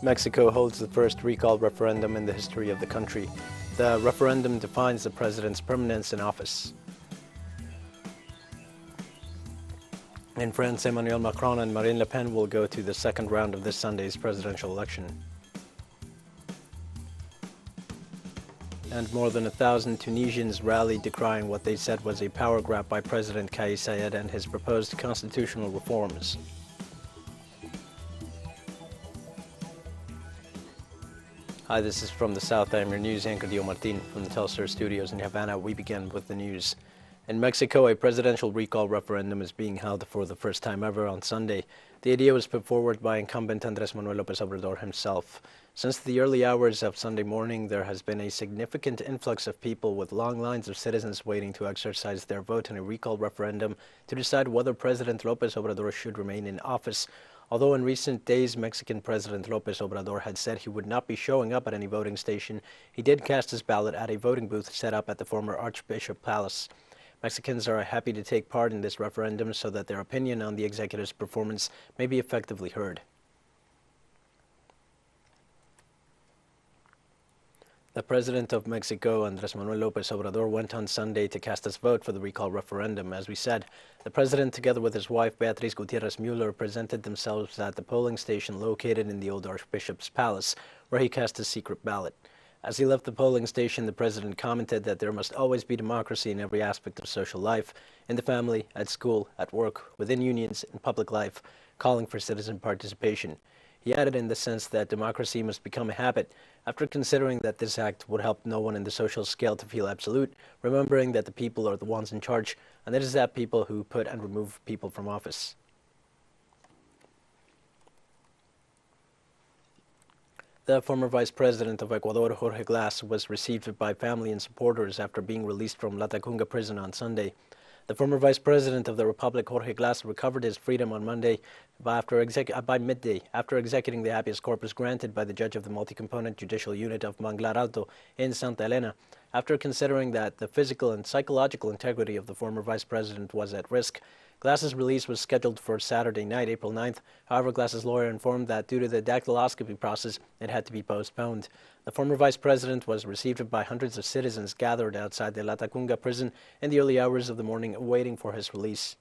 Mexico holds the first recall referendum in the history of the country. The referendum defines the president's permanence in office. In France, Emmanuel Macron and Marine Le Pen will go to the second round of this Sunday's presidential election. And more than 1,000 Tunisians rallied decrying what they said was a power grab by President Kais Saied and his proposed constitutional reforms. Hi, this is From the South. I'm your news anchor, Dio Martin, from the teleSUR studios in Havana. We begin with the news. In Mexico, a presidential recall referendum is being held for the first time ever on Sunday. The idea was put forward by incumbent Andrés Manuel López Obrador himself. Since the early hours of Sunday morning, there has been a significant influx of people with long lines of citizens waiting to exercise their vote in a recall referendum to decide whether President López Obrador should remain in office. Although in recent days, Mexican President López Obrador had said he would not be showing up at any voting station, he did cast his ballot at a voting booth set up at the former Archbishop Palace. Mexicans are happy to take part in this referendum so that their opinion on the executive's performance may be effectively heard. The President of Mexico, Andrés Manuel López Obrador, went on Sunday to cast his vote for the recall referendum. As we said, the President, together with his wife, Beatriz Gutiérrez Müller, presented themselves at the polling station located in the old Archbishop's Palace, where he cast his secret ballot. As he left the polling station, the President commented that there must always be democracy in every aspect of social life, in the family, at school, at work, within unions, in public life, calling for citizen participation. He added in the sense that democracy must become a habit, after considering that this act would help no one in the social scale to feel absolute, remembering that the people are the ones in charge, and it is that people who put and remove people from office. The former Vice President of Ecuador, Jorge Glass, was received by family and supporters after being released from Latacunga prison on Sunday. The former Vice President of the Republic, Jorge Glass, recovered his freedom on Monday by midday after executing the habeas corpus granted by the judge of the multi-component judicial unit of Manglar Alto in Santa Elena. After considering that the physical and psychological integrity of the former Vice President was at risk, Glass's release was scheduled for Saturday night, April 9th. However, Glass's lawyer informed that due to the dactyloscopy process, it had to be postponed. The former Vice President was received by hundreds of citizens gathered outside the Latacunga prison in the early hours of the morning, waiting for his release.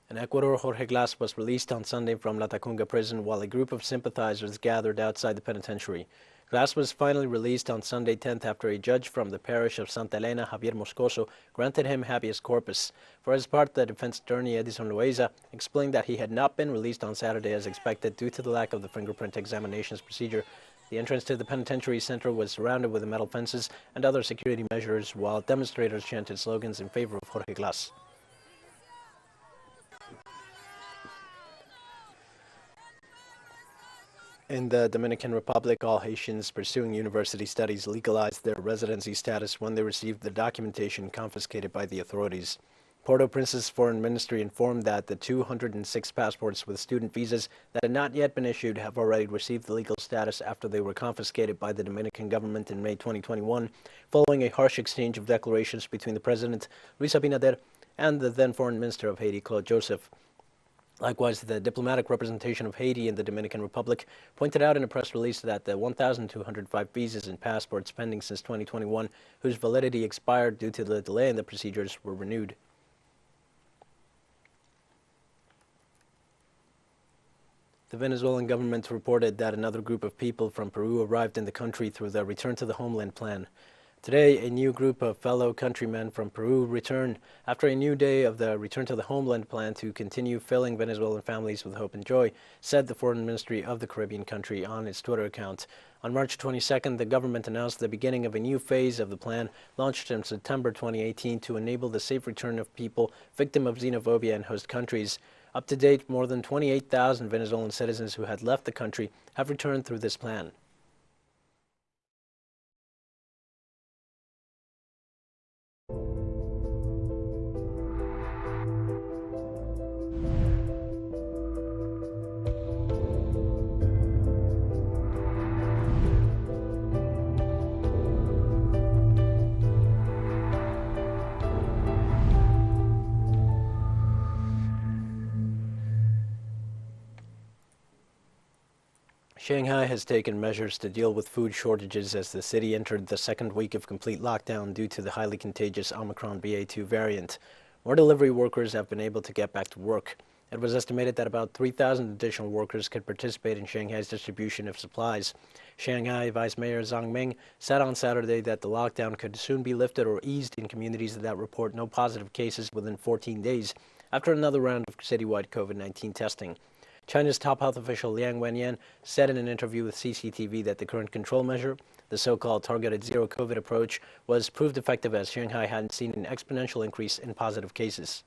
In Ecuador, Jorge Glass was released on Sunday from Latacunga prison while a group of sympathizers gathered outside the penitentiary. Glass was finally released on Sunday 10th after a judge from the parish of Santa Elena, Javier Moscoso, granted him habeas corpus. For his part, the defense attorney Edison Loaiza explained that he had not been released on Saturday as expected due to the lack of the fingerprint examinations procedure. The entrance to the penitentiary center was surrounded with metal fences and other security measures, while demonstrators chanted slogans in favor of Jorge Glass. In the Dominican Republic, all Haitians pursuing university studies legalized their residency status when they received the documentation confiscated by the authorities. Port-au-Prince's foreign ministry informed that the 206 passports with student visas that had not yet been issued have already received the legal status after they were confiscated by the Dominican government in May 2021, following a harsh exchange of declarations between the president, Luis Abinader, and the then foreign minister of Haiti, Claude Joseph. Likewise, the diplomatic representation of Haiti in the Dominican Republic pointed out in a press release that the 1,205 visas and passports pending since 2021, whose validity expired due to the delay in the procedures, were renewed. The Venezuelan government reported that another group of people from Peru arrived in the country through the Return to the Homeland plan. Today, a new group of fellow countrymen from Peru returned after a new day of the Return to the Homeland plan to continue filling Venezuelan families with hope and joy, said the Foreign Ministry of the Caribbean country on its Twitter account. On March 22nd, the government announced the beginning of a new phase of the plan launched in September 2018 to enable the safe return of people victim of xenophobia in host countries. Up to date, more than 28,000 Venezuelan citizens who had left the country have returned through this plan. Shanghai has taken measures to deal with food shortages as the city entered the second week of complete lockdown due to the highly contagious Omicron BA.2 variant. More delivery workers have been able to get back to work. It was estimated that about 3,000 additional workers could participate in Shanghai's distribution of supplies. Shanghai Vice Mayor Zhang Ming said on Saturday that the lockdown could soon be lifted or eased in communities that report no positive cases within 14 days after another round of citywide COVID-19 testing. China's top health official Liang Wenyan said in an interview with CCTV that the current control measure, the so-called targeted zero COVID approach, was proved effective as Shanghai hadn't seen an exponential increase in positive cases.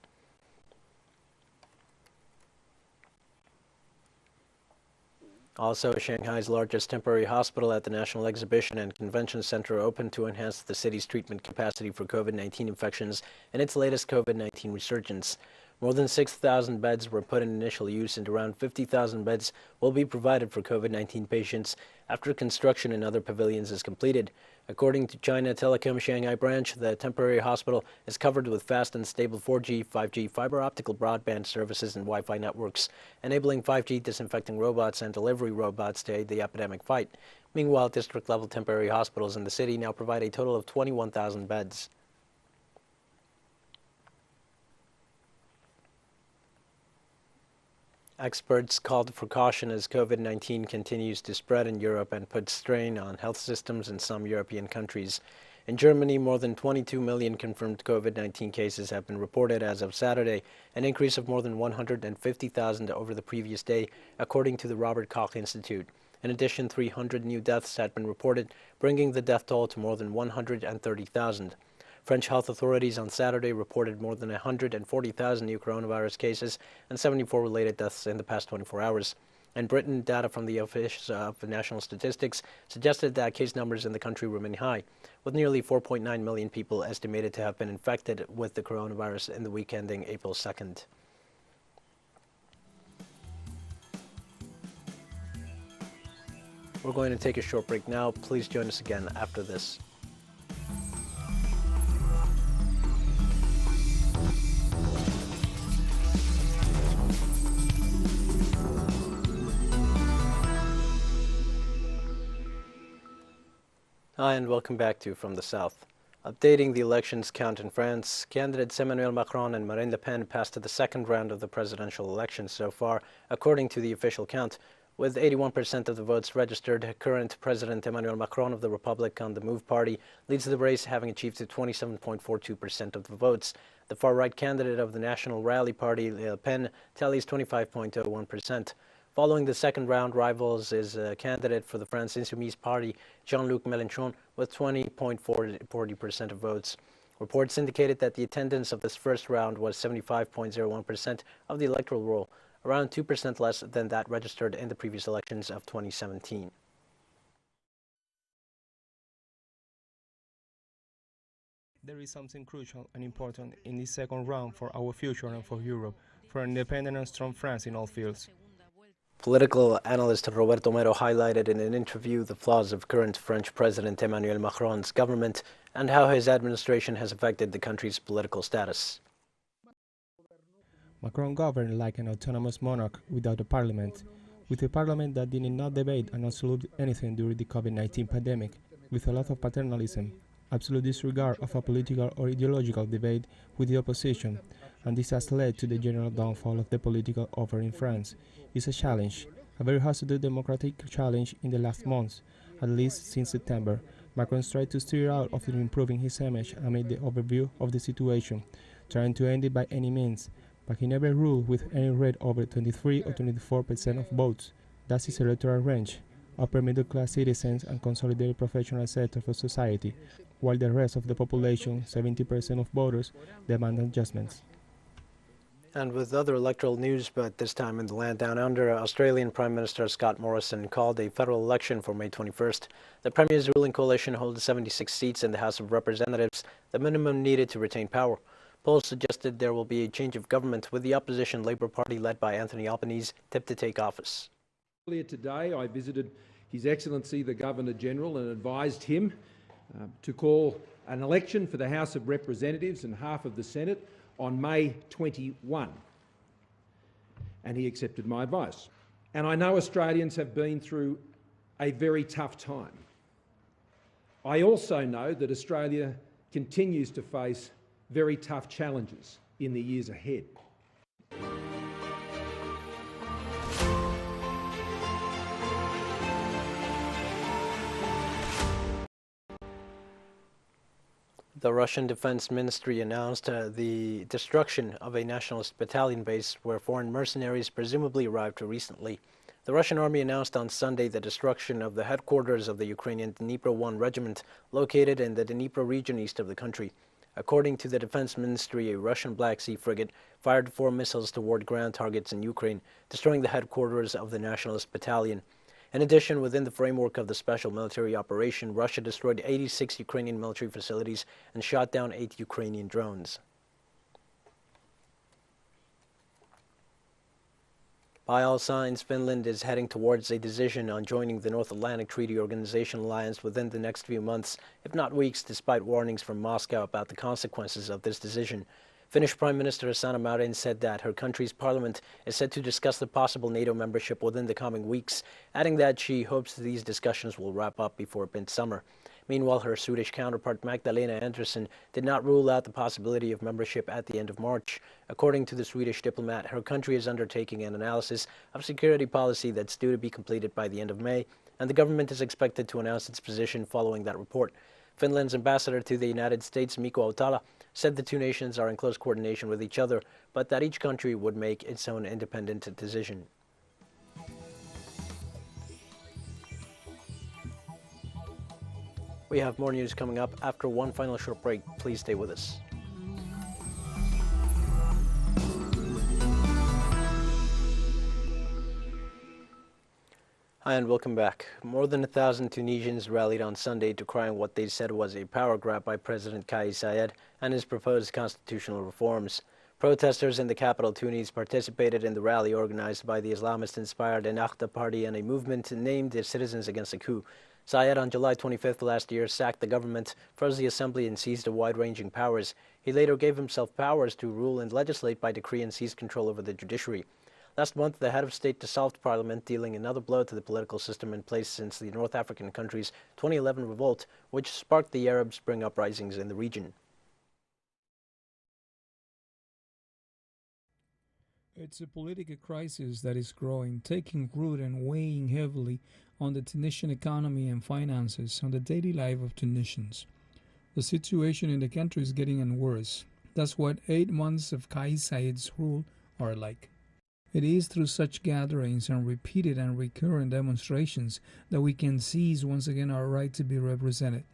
Also, Shanghai's largest temporary hospital at the National Exhibition and Convention Center opened to enhance the city's treatment capacity for COVID-19 infections in its latest COVID-19 resurgence. More than 6,000 beds were put in initial use and around 50,000 beds will be provided for COVID-19 patients after construction in other pavilions is completed. According to China Telecom Shanghai branch, the temporary hospital is covered with fast and stable 4G, 5G fiber optical broadband services and Wi-Fi networks, enabling 5G disinfecting robots and delivery robots to aid the epidemic fight. Meanwhile, district-level temporary hospitals in the city now provide a total of 21,000 beds. Experts called for caution as COVID-19 continues to spread in Europe and puts strain on health systems in some European countries. In Germany, more than 22 million confirmed COVID-19 cases have been reported as of Saturday, an increase of more than 150,000 over the previous day, according to the Robert Koch Institute. In addition, 300 new deaths had been reported, bringing the death toll to more than 130,000. French health authorities on Saturday reported more than 140,000 new coronavirus cases and 74 related deaths in the past 24 hours. In Britain, data from the Office of National Statistics suggested that case numbers in the country remain high, with nearly 4.9 million people estimated to have been infected with the coronavirus in the week ending April 2nd. We're going to take a short break now. Please join us again after this. Hi, and welcome back to From the South. Updating the elections count in France, candidates Emmanuel Macron and Marine Le Pen passed to the second round of the presidential election so far, according to the official count. With 81% of the votes registered, current President Emmanuel Macron of the Republican the Move party leads the race, having achieved 27.42% of the votes. The far-right candidate of the National Rally Party, Le Pen, tallies 25.01%. Following the second round, rivals is a candidate for the France Insoumise Party, Jean-Luc Mélenchon, with 20.40% of votes. Reports indicated that the attendance of this first round was 75.01% of the electoral roll, around 2% less than that registered in the previous elections of 2017. There is something crucial and important in this second round for our future and for Europe, for an independent and strong France in all fields. Political analyst Roberto Mero highlighted in an interview the flaws of current French President Emmanuel Macron's government and how his administration has affected the country's political status. Macron governed like an autonomous monarch without a parliament, with a parliament that did not debate and absolute anything during the COVID-19 pandemic, with a lot of paternalism, absolute disregard of a political or ideological debate with the opposition, and this has led to the general downfall of the political order in France. It's a challenge, a very hazardous democratic challenge in the last months, at least since September. Macron tried to steer out of improving his image amid the overview of the situation, trying to end it by any means, but he never ruled with any rate over 23 or 24% of votes. That's his electoral range, upper middle-class citizens and consolidated professional sector of society, while the rest of the population, 70% of voters, demand adjustments. And with other electoral news, but this time in the land down under, Australian Prime Minister Scott Morrison called a federal election for May 21st. The Premier's ruling coalition holds 76 seats in the House of Representatives, the minimum needed to retain power. Polls suggested there will be a change of government, with the opposition Labour Party led by Anthony Albanese tipped to take office. Earlier today, I visited His Excellency the Governor-General and advised him to call an election for the House of Representatives and half of the Senate on May 21, and he accepted my advice. And I know Australians have been through a very tough time. I also know that Australia continues to face very tough challenges in the years ahead. The Russian Defense Ministry announced the destruction of a nationalist battalion base where foreign mercenaries presumably arrived recently. The Russian army announced on Sunday the destruction of the headquarters of the Ukrainian Dnipro 1 regiment located in the Dnipro region east of the country. According to the Defense Ministry, a Russian Black Sea frigate fired 4 missiles toward ground targets in Ukraine, destroying the headquarters of the nationalist battalion. In addition, within the framework of the special military operation, Russia destroyed 86 Ukrainian military facilities and shot down 8 Ukrainian drones. By all signs, Finland is heading towards a decision on joining the North Atlantic Treaty Organization alliance within the next few months, if not weeks, despite warnings from Moscow about the consequences of this decision. Finnish Prime Minister Sanna Marin said that her country's parliament is set to discuss the possible NATO membership within the coming weeks, adding that she hopes these discussions will wrap up before midsummer. Meanwhile, her Swedish counterpart Magdalena Andersson did not rule out the possibility of membership at the end of March. According to the Swedish diplomat, her country is undertaking an analysis of security policy that's due to be completed by the end of May, and the government is expected to announce its position following that report. Finland's ambassador to the United States, Mikko Autala, said the two nations are in close coordination with each other, but that each country would make its own independent decision. We have more news coming up after one final short break. Please stay with us. Hi and welcome back. More than 1,000 Tunisians rallied on Sunday decrying what they said was a power grab by President Kais Saied and his proposed constitutional reforms. Protesters in the capital Tunis participated in the rally organized by the Islamist-inspired Ennahda party and a movement named the Citizens Against a Coup. Saied on July 25th last year sacked the government, froze the assembly and seized wide-ranging powers. He later gave himself powers to rule and legislate by decree and seized control over the judiciary. Last month, the head of state dissolved parliament, dealing another blow to the political system in place since the North African country's 2011 revolt, which sparked the Arab Spring uprisings in the region. It's a political crisis that is growing, taking root and weighing heavily on the Tunisian economy and finances, on the daily life of Tunisians. The situation in the country is getting worse. That's what 8 months of Kais Saied's rule are like. It is through such gatherings and repeated and recurrent demonstrations that we can seize once again our right to be represented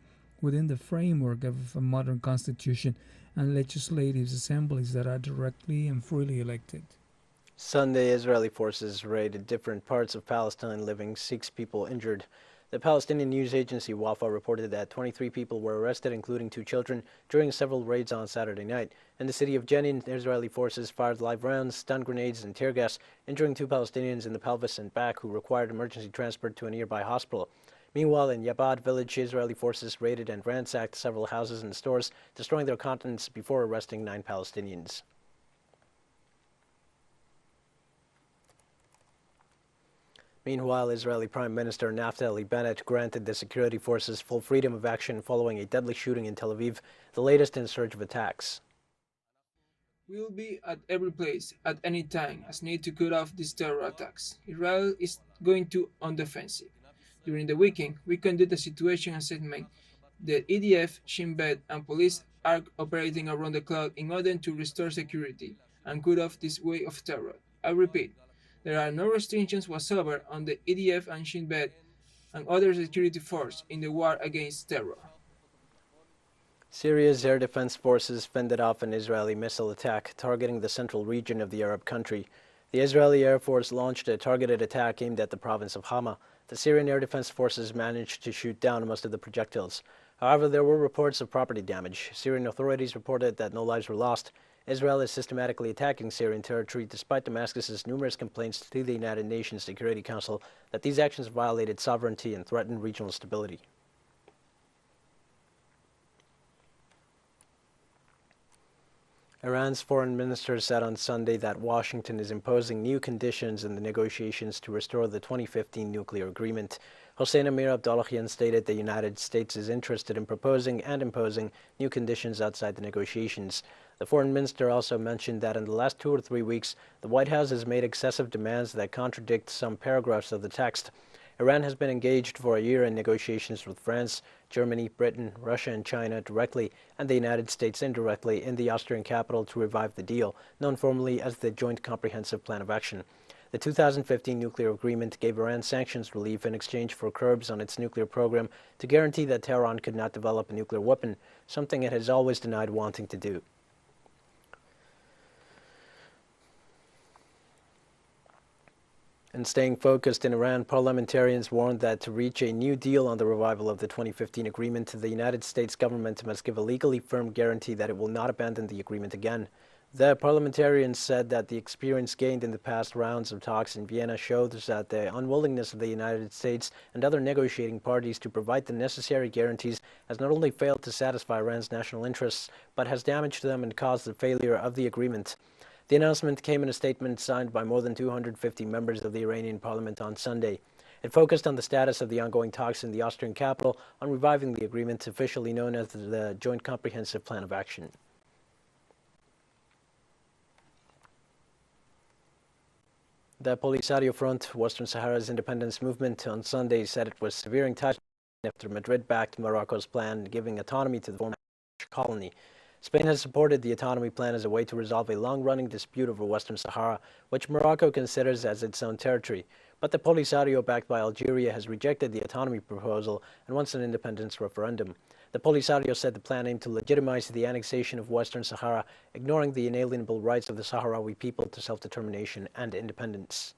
within the framework of a modern constitution and legislative assemblies that are directly and freely elected. Sunday, Israeli forces raided different parts of Palestine, leaving 6 people injured. The Palestinian news agency Wafa reported that 23 people were arrested, including 2 children, during several raids on Saturday night. In the city of Jenin, Israeli forces fired live rounds, stun grenades, and tear gas, injuring 2 Palestinians in the pelvis and back who required emergency transport to a nearby hospital. Meanwhile, in Yabad village, Israeli forces raided and ransacked several houses and stores, destroying their contents before arresting 9 Palestinians. Meanwhile, Israeli Prime Minister Naftali Bennett granted the security forces full freedom of action following a deadly shooting in Tel Aviv, the latest in surge of attacks. We will be at every place, at any time, as need to cut off these terror attacks. Israel is going to on defensive. During the weekend, we conduct a situation assessment. The EDF, Shin Bet, and police are operating around the clock in order to restore security and cut off this way of terror. I repeat, there are no restrictions whatsoever on the EDF and Shin Bet and other security forces in the war against terror. Syria's air defense forces fended off an Israeli missile attack targeting the central region of the Arab country. The Israeli Air Force launched a targeted attack aimed at the province of Hama. The Syrian air defense forces managed to shoot down most of the projectiles. However, there were reports of property damage. Syrian authorities reported that no lives were lost. Israel is systematically attacking Syrian territory despite Damascus's numerous complaints to the United Nations Security Council that these actions violated sovereignty and threatened regional stability. Iran's foreign minister said on Sunday that Washington is imposing new conditions in the negotiations to restore the 2015 nuclear agreement. Hossein Amir Abdollahian stated the United States is interested in proposing and imposing new conditions outside the negotiations. The foreign minister also mentioned that in the last 2 or 3 weeks, the White House has made excessive demands that contradict some paragraphs of the text. Iran has been engaged for a year in negotiations with France, Germany, Britain, Russia and China directly, and the United States indirectly in the Austrian capital to revive the deal, known formally as the Joint Comprehensive Plan of Action. The 2015 nuclear agreement gave Iran sanctions relief in exchange for curbs on its nuclear program to guarantee that Tehran could not develop a nuclear weapon, something it has always denied wanting to do. And staying focused in Iran, parliamentarians warned that to reach a new deal on the revival of the 2015 agreement, the United States government must give a legally firm guarantee that it will not abandon the agreement again. The parliamentarians said that the experience gained in the past rounds of talks in Vienna shows that the unwillingness of the United States and other negotiating parties to provide the necessary guarantees has not only failed to satisfy Iran's national interests, but has damaged them and caused the failure of the agreement. The announcement came in a statement signed by more than 250 members of the Iranian parliament on Sunday. It focused on the status of the ongoing talks in the Austrian capital on reviving the agreement, officially known as the Joint Comprehensive Plan of Action. The Polisario Front, Western Sahara's independence movement, on Sunday said it was severing ties after Madrid backed Morocco's plan giving autonomy to the former colony. Spain has supported the autonomy plan as a way to resolve a long-running dispute over Western Sahara, which Morocco considers as its own territory. But the Polisario, backed by Algeria, has rejected the autonomy proposal and wants an independence referendum. The Polisario said the plan aimed to legitimize the annexation of Western Sahara, ignoring the inalienable rights of the Sahrawi people to self-determination and independence.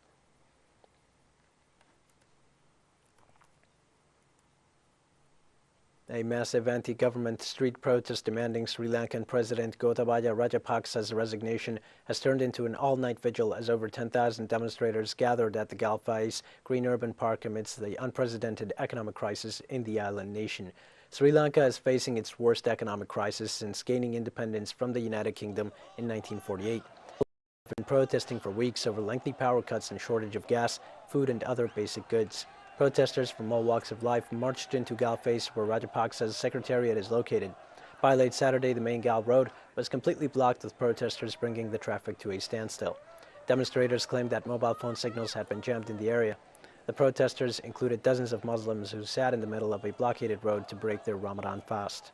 A massive anti-government street protest demanding Sri Lankan President Gotabaya Rajapaksa's resignation has turned into an all-night vigil as over 10,000 demonstrators gathered at the Galfais Green Urban Park amidst the unprecedented economic crisis in the island nation. Sri Lanka is facing its worst economic crisis since gaining independence from the United Kingdom in 1948. People have been protesting for weeks over lengthy power cuts and shortage of gas, food and other basic goods. Protesters from all walks of life marched into Galfais, where Rajapaksa's secretariat is located. By late Saturday, the main Gal road was completely blocked with protesters bringing the traffic to a standstill. Demonstrators claimed that mobile phone signals had been jammed in the area. The protesters included dozens of Muslims who sat in the middle of a blockaded road to break their Ramadan fast.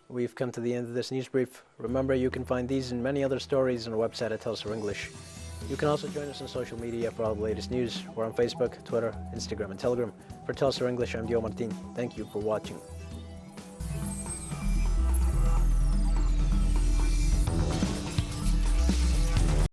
We've come to the end of this news brief. Remember, you can find these and many other stories on our website at teleSUR English. You can also join us on social media for all the latest news. We're on Facebook, Twitter, Instagram, and Telegram. For teleSUR English, I'm Dio Martin. Thank you for watching.